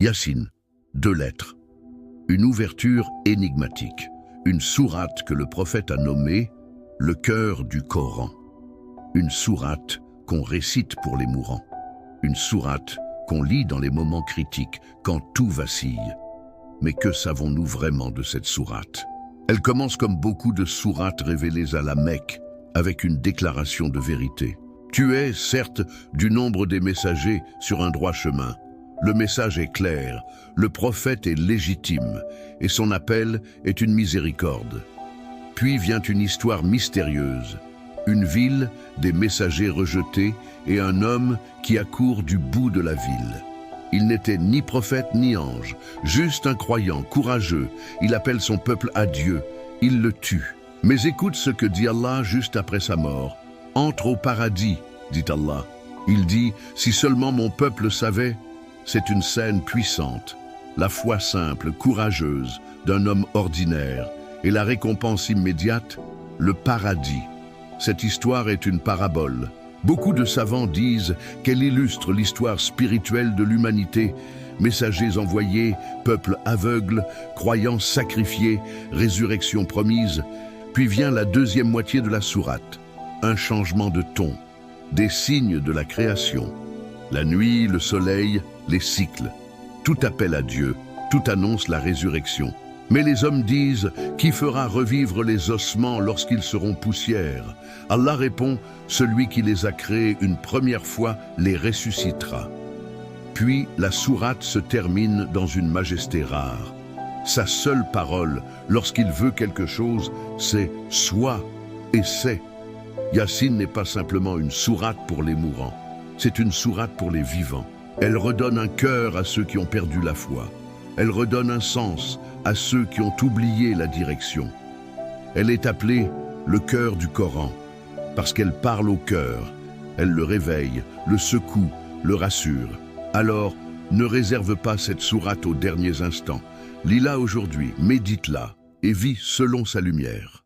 Yassine, 2 lettres. Une ouverture énigmatique, une sourate que le prophète a nommée le cœur du Coran. Une sourate qu'on récite pour les mourants. Une sourate qu'on lit dans les moments critiques, quand tout vacille. Mais que savons-nous vraiment de cette sourate? Elle commence comme beaucoup de sourates révélées à la Mecque, avec une déclaration de vérité. Tu es, certes, du nombre des messagers sur un droit chemin. Le message est clair, le prophète est légitime, et son appel est une miséricorde. Puis vient une histoire mystérieuse, une ville, des messagers rejetés, et un homme qui accourt du bout de la ville. Il n'était ni prophète ni ange, juste un croyant, courageux. Il appelle son peuple à Dieu, il le tue. Mais écoute ce que dit Allah juste après sa mort. « Entre au paradis », dit Allah. Il dit « Si seulement mon peuple savait ». C'est une scène puissante, la foi simple, courageuse d'un homme ordinaire et la récompense immédiate, le paradis. Cette histoire est une parabole. Beaucoup de savants disent qu'elle illustre l'histoire spirituelle de l'humanité. Messagers envoyés, peuple aveugle, croyants sacrifiés, résurrection promise. Puis vient la deuxième moitié de la sourate, un changement de ton, des signes de la création. La nuit, le soleil, les cycles. Tout appelle à Dieu, tout annonce la résurrection. Mais les hommes disent, qui fera revivre les ossements lorsqu'ils seront poussière? Allah répond, celui qui les a créés une première fois les ressuscitera. Puis la sourate se termine dans une majesté rare. Sa seule parole, lorsqu'il veut quelque chose, c'est « sois » et « c'est ». Yassine n'est pas simplement une sourate pour les mourants. C'est une sourate pour les vivants. Elle redonne un cœur à ceux qui ont perdu la foi. Elle redonne un sens à ceux qui ont oublié la direction. Elle est appelée le cœur du Coran, parce qu'elle parle au cœur. Elle le réveille, le secoue, le rassure. Alors, ne réserve pas cette sourate aux derniers instants. Lis-la aujourd'hui, médite-la et vis selon sa lumière.